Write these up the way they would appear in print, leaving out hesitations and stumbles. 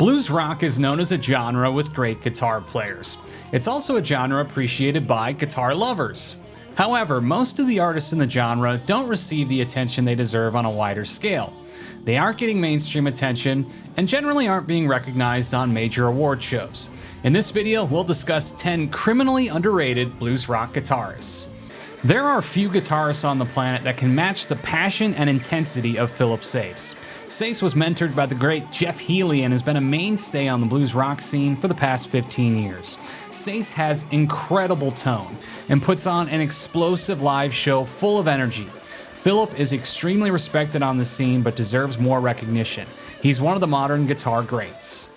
Blues rock is known as a genre with great guitar players. It's also a genre appreciated by guitar lovers. However, most of the artists in the genre don't receive the attention they deserve on a wider scale. They aren't getting mainstream attention and generally aren't being recognized on major award shows. In this video, we'll discuss 10 criminally underrated blues rock guitarists. There are few guitarists on the planet that can match the passion and intensity of Philip Sayce. Sayce was mentored by the great Jeff Healey and has been a mainstay on the blues rock scene for the past 15 years. Sayce has incredible tone and puts on an explosive live show full of energy. Philip is extremely respected on the scene but deserves more recognition. He's one of the modern guitar greats.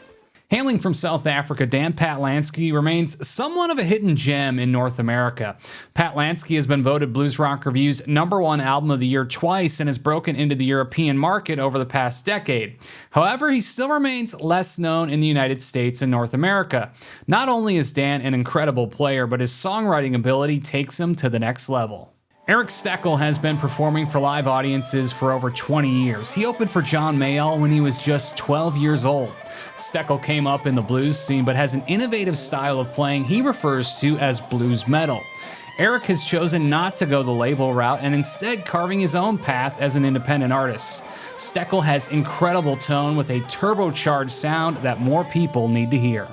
Hailing from South Africa, Dan Patlansky remains somewhat of a hidden gem in North America. Patlansky has been voted Blues Rock Review's #1 album of the year twice and has broken into the European market over the past decade. However, he still remains less known in the United States and North America. Not only is Dan an incredible player, but his songwriting ability takes him to the next level. Steckel has been performing for live audiences for over 20 years. He opened for John Mayall when he was just 12 years old. Steckel came up in the blues scene but has an innovative style of playing he refers to as blues metal. Eric has chosen not to go the label route and instead carving his own path as an independent artist. Steckel has incredible tone with a turbocharged sound that more people need to hear.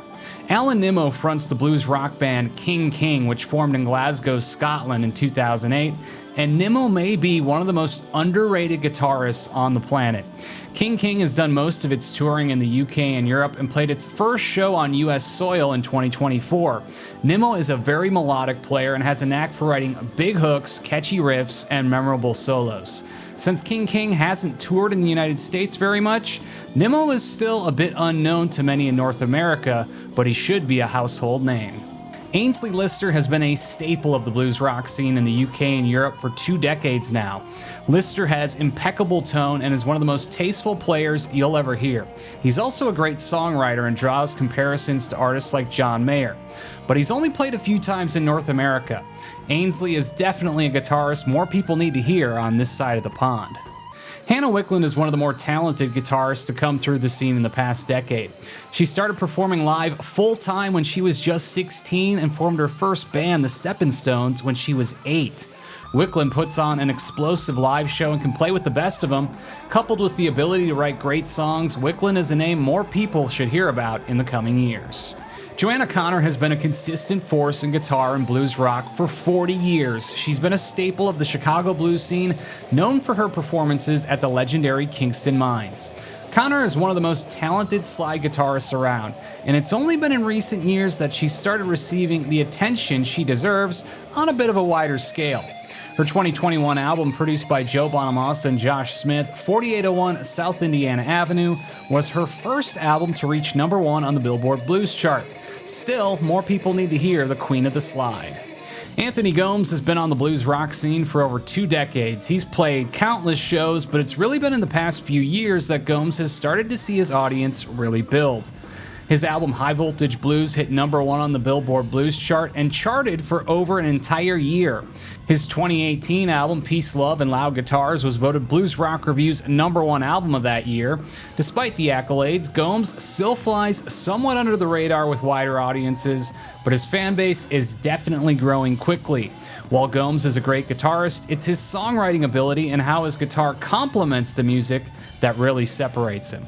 Nimmo fronts the blues rock band King, which formed in Glasgow, Scotland in 2008, and Nimmo may be one of the most underrated guitarists on the planet. King has done most of its touring in the UK and Europe and played its first show on US soil in 2024. Nimmo is a very melodic player and has a knack for writing big hooks, catchy riffs, and memorable solos. Since King hasn't toured in the United States very much, Nimmo is still a bit unknown to many in North America, but he should be a household name. Aynsley Lister has been a staple of the blues rock scene in the UK and Europe for 2 decades now. Lister has impeccable tone and is one of the most tasteful players you'll ever hear. He's also a great songwriter and draws comparisons to artists like John Mayer. But he's only played a few times in North America. Aynsley is definitely a guitarist more people need to hear on this side of the pond. Wicklund is one of the more talented guitarists to come through the scene in the past decade. She started performing live full-time when she was just 16 and formed her first band, the Steppin' Stones, when she was 8. Wicklund puts on an explosive live show and can play with the best of them. Coupled with the ability to write great songs, Wicklund is a name more people should hear about in the coming years. Joanna Connor has been a consistent force in guitar and blues rock for 40 years. She's been a staple of the Chicago blues scene, known for her performances at the legendary Kingston Mines. Connor is one of the most talented slide guitarists around, and it's only been in recent years that she started receiving the attention she deserves on a bit of a wider scale. Her 2021 album, produced by Joe Bonamassa and Josh Smith, 4801 South Indiana Avenue, was her first album to reach #1 on the Billboard Blues chart. Still, more people need to hear the Queen of the Slide. Gomes has been on the blues rock scene for over 2 decades. He's played countless shows, but it's really been in the past few years that Gomes has started to see his audience really build. His album High Voltage Blues hit #1 on the Billboard Blues chart and charted for over an entire year. His 2018 album Peace, Love, and Loud Guitars was voted Blues Rock Review's #1 album of that year. Despite the accolades, Gomes still flies somewhat under the radar with wider audiences, but his fan base is definitely growing quickly. While Gomes is a great guitarist, it's his songwriting ability and how his guitar complements the music that really separates him.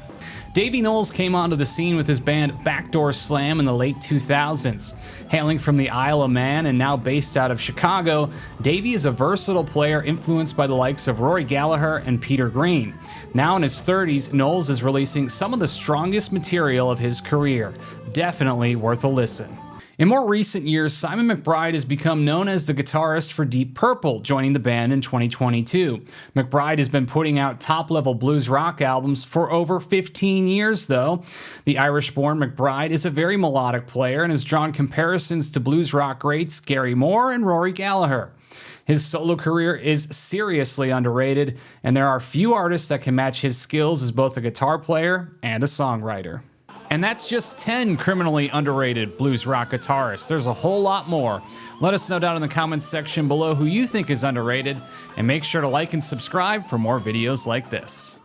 Davy Knowles came onto the scene with his band Backdoor Slam in the late 2000s. Hailing from the Isle of Man and now based out of Chicago, Davy is a versatile player influenced by the likes of Rory Gallagher and Peter Green. Now in his 30s, Knowles is releasing some of the strongest material of his career. Definitely worth a listen. In more recent years, Simon McBride has become known as the guitarist for Deep Purple, joining the band in 2022. McBride has been putting out top-level blues rock albums for over 15 years, though. The Irish-born McBride is a very melodic player and has drawn comparisons to blues rock greats Gary Moore and Rory Gallagher. His solo career is seriously underrated, and there are few artists that can match his skills as both a guitar player and a songwriter. And that's just 10 criminally underrated blues rock guitarists. There's a whole lot more. Let us know down in the comments section below who you think is underrated, and make sure to like and subscribe for more videos like this.